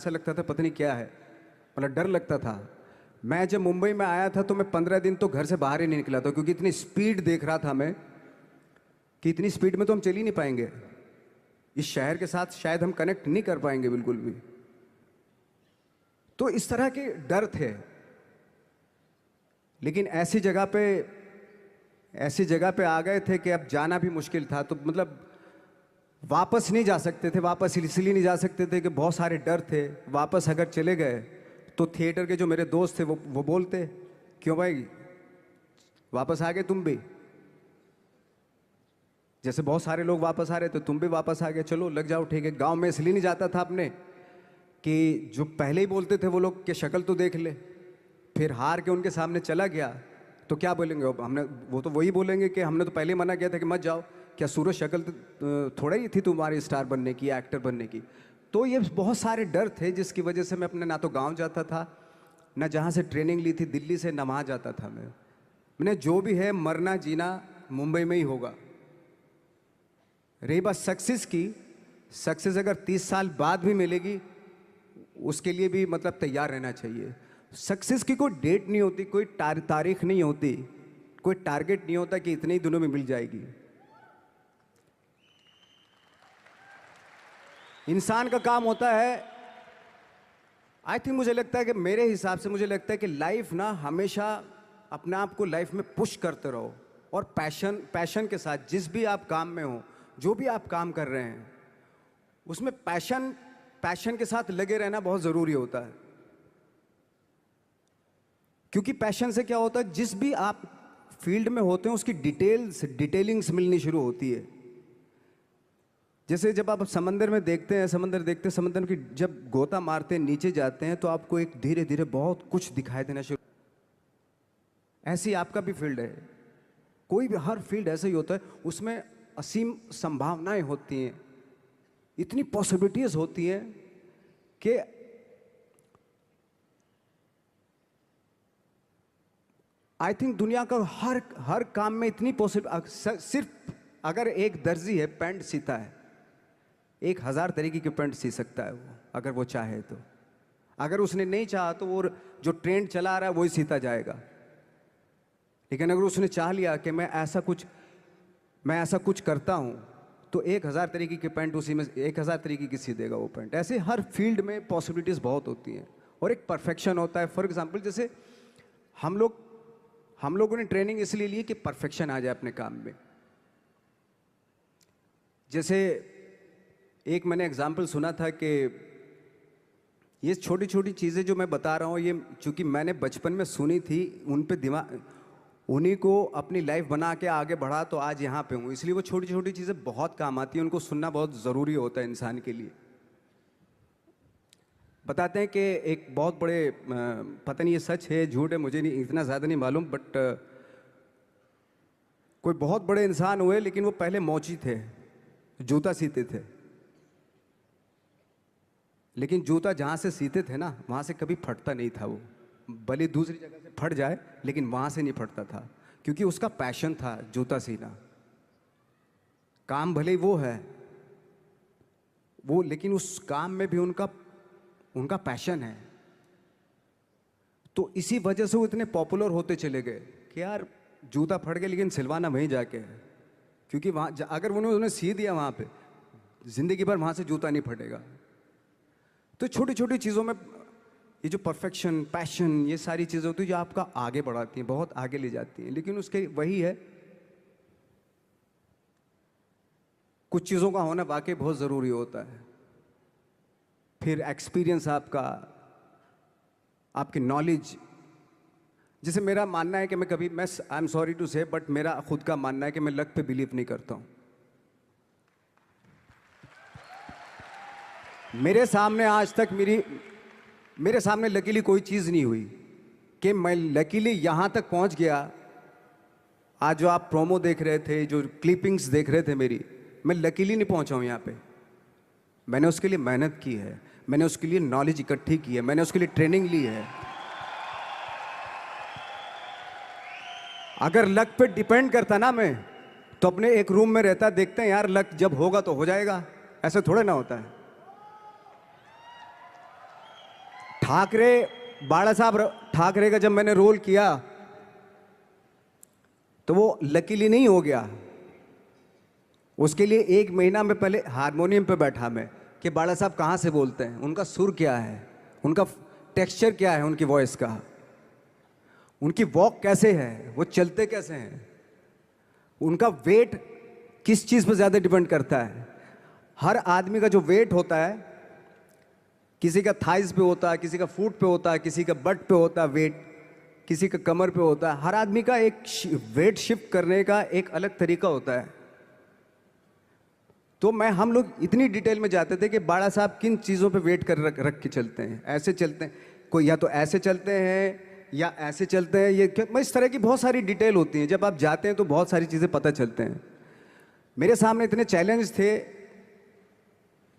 ऐसा लगता था पता नहीं क्या है, मतलब डर लगता था। मैं जब मुंबई में आया था तो मैं 15 दिन तो घर से बाहर ही नहीं निकला था, क्योंकि इतनी स्पीड देख रहा था मैं कि इतनी स्पीड में तो हम चल ही नहीं पाएंगे, इस शहर के साथ शायद हम कनेक्ट नहीं कर पाएंगे बिल्कुल भी। तो इस तरह के डर थे। लेकिन ऐसी जगह पे आ गए थे कि अब जाना भी मुश्किल था। तो मतलब वापस नहीं जा सकते थे, वापस इसलिए नहीं जा सकते थे कि बहुत सारे डर थे। वापस अगर चले गए तो थिएटर के जो मेरे दोस्त थे वो बोलते, क्यों भाई वापस आ गए तुम भी, जैसे बहुत सारे लोग वापस आ रहे थे तुम भी वापस आ गए, चलो लग जाओ ठीक है। गांव में इसलिए नहीं जाता था अपने कि जो पहले ही बोलते थे वो लोग के शक्ल तो देख ले, फिर हार के उनके सामने चला गया तो क्या बोलेंगे अब हमने, वो तो वही बोलेंगे कि हमने तो पहले ही मना किया था कि मत जाओ, क्या सूरज शक्ल तो थोड़ा ही थी तुम्हारी स्टार बनने की, एक्टर बनने की। तो ये बहुत सारे डर थे जिसकी वजह से मैं अपने ना तो गांव जाता था, ना जहाँ से ट्रेनिंग ली थी दिल्ली से, ना वहाँ जाता था। मैंने जो भी है मरना जीना मुंबई में ही होगा। रही बात सक्सेस की, सक्सेस अगर 30 साल बाद भी मिलेगी उसके लिए भी मतलब तैयार रहना चाहिए। सक्सेस की कोई डेट नहीं होती, कोई तारीख नहीं होती, कोई टारगेट नहीं होता कि इतने ही दिनों में मिल जाएगी। इंसान का काम होता है, आई थिंक मुझे लगता है कि मेरे हिसाब से मुझे लगता है कि लाइफ ना हमेशा अपने आप को लाइफ में पुश करते रहो, और पैशन के साथ जिस भी आप काम में हो, जो भी आप काम कर रहे हैं उसमें पैशन के साथ लगे रहना बहुत ज़रूरी होता है। क्योंकि पैशन से क्या होता है, जिस भी आप फील्ड में होते हैं उसकी डिटेलिंग्स मिलनी शुरू होती है। जैसे जब आप समंदर में देखते हैं, समंदर की जब गोता मारते हैं नीचे जाते हैं तो आपको एक धीरे धीरे बहुत कुछ दिखाई देना शुरू। ऐसे ही आपका भी फील्ड है, कोई भी हर फील्ड ऐसा ही होता है, उसमें असीम संभावनाएं होती हैं, इतनी पॉसिबिलिटीज होती हैं कि आई थिंक दुनिया का हर काम में इतनी सिर्फ अगर एक दर्जी है पैंट सीता है, 1000 तरीके की पैंट सी सकता है वो, अगर वो चाहे तो। अगर उसने नहीं चाहा तो वो जो ट्रेंड चला रहा है वही सीता जाएगा। लेकिन अगर उसने चाह लिया कि मैं ऐसा कुछ करता हूं, तो 1000 तरीके की पैंट उसी में 1000 तरीके की सी देगा वो पैंट। ऐसे हर फील्ड में पॉसिबिलिटीज बहुत होती हैं, और एक परफेक्शन होता है। फॉर एग्जाम्पल जैसे हम लोगों ने ट्रेनिंग इसलिए ली कि परफेक्शन आ जाए अपने काम में। जैसे एक मैंने एग्जाम्पल सुना था कि ये छोटी छोटी चीज़ें जो मैं बता रहा हूँ, ये चूंकि मैंने बचपन में सुनी थी, उन पे दिमाग, उन्हीं को अपनी लाइफ बना के आगे बढ़ा तो आज यहाँ पे हूँ। इसलिए वो छोटी छोटी चीज़ें बहुत काम आती हैं, उनको सुनना बहुत ज़रूरी होता है इंसान के लिए। बताते हैं कि एक बहुत बड़े, पता नहीं ये सच है झूठ है, मुझे नहीं इतना ज़्यादा नहीं मालूम, बट कोई बहुत बड़े इंसान हुए, लेकिन वो पहले मौची थे, जूता सीते थे। लेकिन जूता जहाँ से सीते थे ना, वहाँ से कभी फटता नहीं था वो, भले दूसरी जगह से फट जाए लेकिन वहाँ से नहीं फटता था, क्योंकि उसका पैशन था जूता सीना। काम भले ही वो है वो, लेकिन उस काम में भी उनका पैशन है। तो इसी वजह से वो इतने पॉपुलर होते चले गए कि यार जूता फट गया लेकिन सिलवाना वहीं जाके है, क्योंकि वहाँ अगर उन्होंने सी दिया वहाँ पे, जिंदगी भर वहाँ से जूता नहीं फटेगा। तो छोटी छोटी चीज़ों में ये जो परफेक्शन, पैशन, ये सारी चीज़ें होती हैं जो आपका आगे बढ़ाती हैं, बहुत आगे ले जाती हैं। लेकिन उसके वही है, कुछ चीज़ों का होना वाकई बहुत ज़रूरी होता है। फिर एक्सपीरियंस आपकी नॉलेज। जैसे मेरा मानना है कि आई एम सॉरी टू से, बट मेरा खुद का मानना है कि मैं लक पे बिलीव नहीं करता हूँ। मेरे सामने आज तक मेरे सामने लकीली कोई चीज़ नहीं हुई कि मैं लकीली यहाँ तक पहुँच गया। आज जो आप प्रोमो देख रहे थे, जो क्लिपिंग्स देख रहे थे मेरी, मैं लकीली नहीं पहुँचा हूँ यहाँ पे। मैंने उसके लिए मेहनत की है, मैंने उसके लिए नॉलेज इकट्ठी की है, मैंने उसके लिए ट्रेनिंग ली है। अगर लक पे डिपेंड करता ना मैं, तो अपने एक रूम में रहता, देखते हैं यार लक जब होगा तो हो जाएगा, ऐसे थोड़े ना होता है। ठाकरे, बाला साहब ठाकरे का जब मैंने रोल किया तो वो लकीली नहीं हो गया। उसके लिए 1 महीना में पहले हारमोनियम पे बैठा मैं कि बाला साहब कहाँ से बोलते हैं, उनका सुर क्या है, उनका टेक्सचर क्या है, उनकी वॉइस का, उनकी वॉक कैसे है, वो चलते कैसे हैं, उनका वेट किस चीज़ पर ज़्यादा डिपेंड करता है। हर आदमी का जो वेट होता है, किसी का थाइस पे होता है, किसी का फुट पे होता है, किसी का बट पे होता है वेट, किसी का कमर पे होता है। हर आदमी का एक वेट शिफ्ट करने का एक अलग तरीका होता है। तो हम लोग इतनी डिटेल में जाते थे कि बाला साहब किन चीज़ों पे वेट कर रख के चलते हैं, ऐसे चलते हैं, कोई या तो ऐसे चलते हैं या ऐसे चलते हैं, ये क्या, इस तरह की बहुत सारी डिटेल होती हैं। जब आप जाते हैं तो बहुत सारी चीज़ें पता चलते हैं। मेरे सामने इतने चैलेंज थे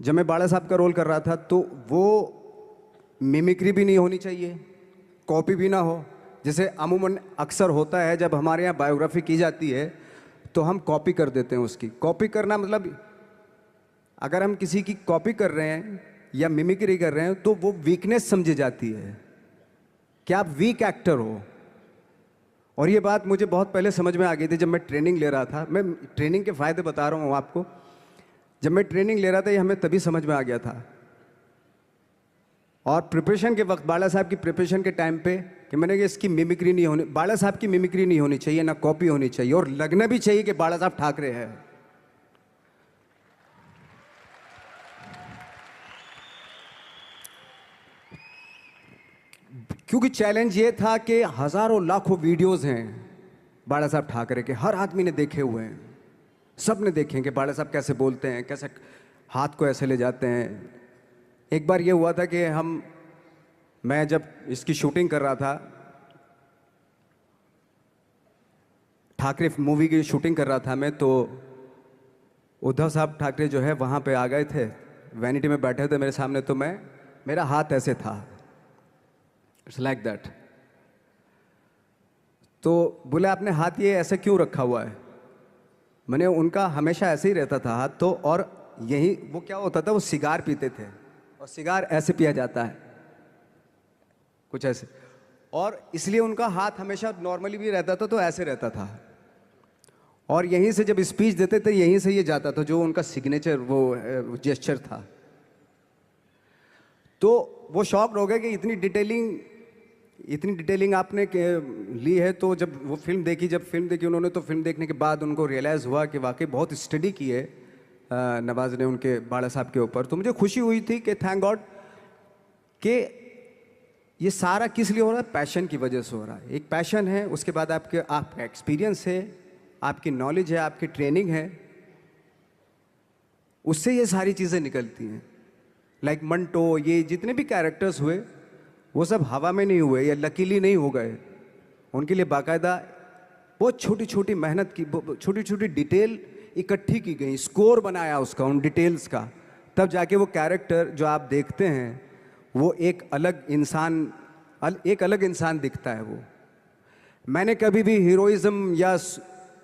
जब मैं बाला साहब का रोल कर रहा था, तो वो मिमिक्री भी नहीं होनी चाहिए, कॉपी भी ना हो। जैसे अमूमन अक्सर होता है जब हमारे यहाँ बायोग्राफी की जाती है तो हम कॉपी कर देते हैं उसकी। कॉपी करना मतलब अगर हम किसी की कॉपी कर रहे हैं या मिमिक्री कर रहे हैं तो वो वीकनेस समझी जाती है कि आप वीक एक्टर हो। और ये बात मुझे बहुत पहले समझ में आ गई थी जब मैं ट्रेनिंग ले रहा था। मैं ट्रेनिंग के फ़ायदे बता रहा हूँ आपको। जब मैं ट्रेनिंग ले रहा था ये हमें तभी समझ में आ गया था। और प्रिपरेशन के वक्त, बाला साहब की प्रिपरेशन के टाइम पे, कि मैंने कहा इसकी मिमिक्री नहीं होनी, बाला साहब की मिमिक्री नहीं होनी चाहिए, ना कॉपी होनी चाहिए, और लगना भी चाहिए कि बाला साहब ठाकरे हैं। क्योंकि चैलेंज ये था कि हजारों लाखों वीडियोस हैं बाला साहब ठाकरे के, हर आदमी ने देखे हुए हैं, सब ने देखे कि बाला साहब कैसे बोलते हैं, कैसे हाथ को ऐसे ले जाते हैं। एक बार ये हुआ था कि मैं जब इसकी शूटिंग कर रहा था, ठाकरे मूवी की शूटिंग कर रहा था मैं, तो उद्धव साहब ठाकरे जो है वहाँ पे आ गए थे, वैनिटी में बैठे थे मेरे सामने। तो मेरा हाथ ऐसे था, इट्स लाइक दैट। तो बोले आपने हाथ ये ऐसे क्यों रखा हुआ है? मैंने उनका हमेशा ऐसे ही रहता था हाथ। तो और यही वो क्या होता था, वो सिगार पीते थे और सिगार ऐसे पिया जाता है कुछ ऐसे, और इसलिए उनका हाथ हमेशा नॉर्मली भी रहता था तो ऐसे रहता था। और यहीं से जब स्पीच देते थे यहीं से ये जाता था, जो उनका सिग्नेचर वो जेस्चर था। तो वो शॉक्ड हो गए कि इतनी डिटेलिंग आपने ली है। तो जब फिल्म देखी उन्होंने, तो फिल्म देखने के बाद उनको रियलाइज़ हुआ कि वाकई बहुत स्टडी की है नवाज ने उनके बाला साहब के ऊपर। तो मुझे खुशी हुई थी कि थैंक गॉड कि ये सारा किस लिए हो रहा है, पैशन की वजह से हो रहा है। एक पैशन है, उसके बाद आपका एक्सपीरियंस है, आपकी नॉलेज है, आपकी ट्रेनिंग है, उससे ये सारी चीज़ें निकलती हैं। लाइक मंटो, ये जितने भी कैरेक्टर्स हुए वो सब हवा में नहीं हुए या लकीली नहीं हो गए। उनके लिए बाकायदा बहुत छोटी छोटी मेहनत की, छोटी छोटी डिटेल इकट्ठी की गई, स्कोर बनाया उसका, उन डिटेल्स का, तब जाके वो कैरेक्टर जो आप देखते हैं वो एक अलग इंसान दिखता है। वो मैंने कभी भी हीरोइज्म या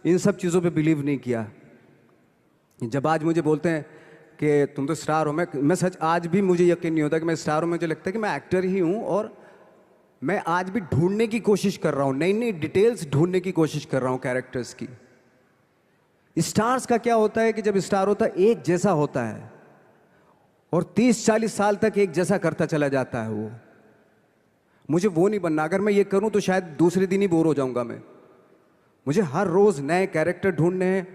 इन सब चीज़ों पे बिलीव नहीं किया। जब आज मुझे बोलते हैं कि तुम तो स्टार हो, मैं सच आज भी मुझे यकीन नहीं होता कि मैं स्टार हूँ। मुझे लगता है कि मैं एक्टर ही हूँ, और मैं आज भी ढूंढने की कोशिश कर रहा हूँ, नई नई डिटेल्स ढूंढने की कोशिश कर रहा हूँ कैरेक्टर्स की। स्टार्स का क्या होता है कि जब स्टार होता है एक जैसा होता है और 30-40 साल तक एक जैसा करता चला जाता है वो। मुझे वो नहीं बनना। अगर मैं ये करूँ तो शायद दूसरे दिन ही बोर हो जाऊंगा मैं। मुझे हर रोज नए कैरेक्टर ढूंढने हैं।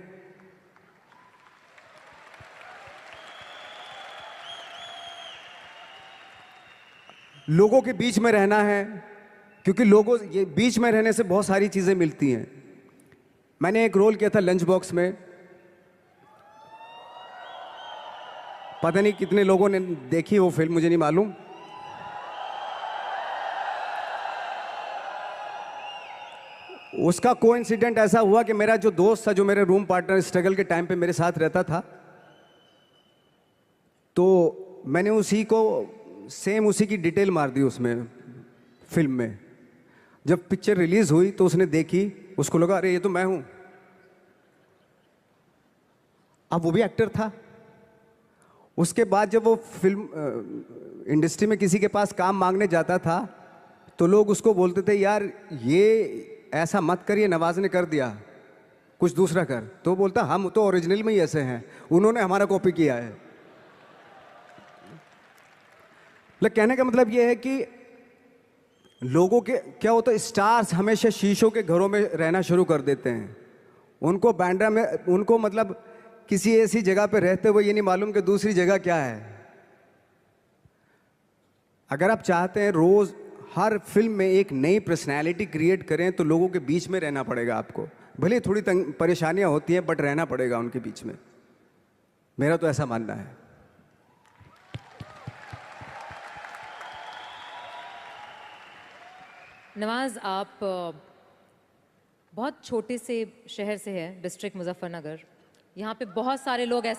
लोगों के बीच में रहना है, क्योंकि लोगों ये बीच में रहने से बहुत सारी चीजें मिलती हैं। मैंने एक रोल किया था लंच बॉक्स में, पता नहीं कितने लोगों ने देखी वो फिल्म, मुझे नहीं मालूम। उसका कोइंसिडेंट ऐसा हुआ कि मेरा जो दोस्त था, जो मेरे रूम पार्टनर स्ट्रगल के टाइम पे मेरे साथ रहता था, तो मैंने उसी की डिटेल मार दी उसमें फिल्म में। जब पिक्चर रिलीज हुई तो उसने देखी, उसको लगा अरे ये तो मैं हूं। अब वो भी एक्टर था, उसके बाद जब वो फिल्म इंडस्ट्री में किसी के पास काम मांगने जाता था तो लोग उसको बोलते थे, यार ये ऐसा मत कर, ये नवाज ने कर दिया, कुछ दूसरा कर। तो बोलता, हम तो ओरिजिनल में ही ऐसे हैं, उन्होंने हमारा कॉपी किया है। लेकिन कहने का मतलब ये है कि लोगों के क्या होता है, स्टार्स हमेशा शीशों के घरों में रहना शुरू कर देते हैं। उनको बांद्रा में, उनको मतलब किसी ऐसी जगह पे रहते हुए ये नहीं मालूम कि दूसरी जगह क्या है। अगर आप चाहते हैं रोज हर फिल्म में एक नई पर्सनैलिटी क्रिएट करें तो लोगों के बीच में रहना पड़ेगा आपको। भले थोड़ी परेशानियां होती हैं बट रहना पड़ेगा उनके बीच में। मेरा तो ऐसा मानना है। नवाज, आप बहुत छोटे से शहर से हैं, डिस्ट्रिक्ट मुजफ्फरनगर। यहाँ पे बहुत सारे लोग ऐसे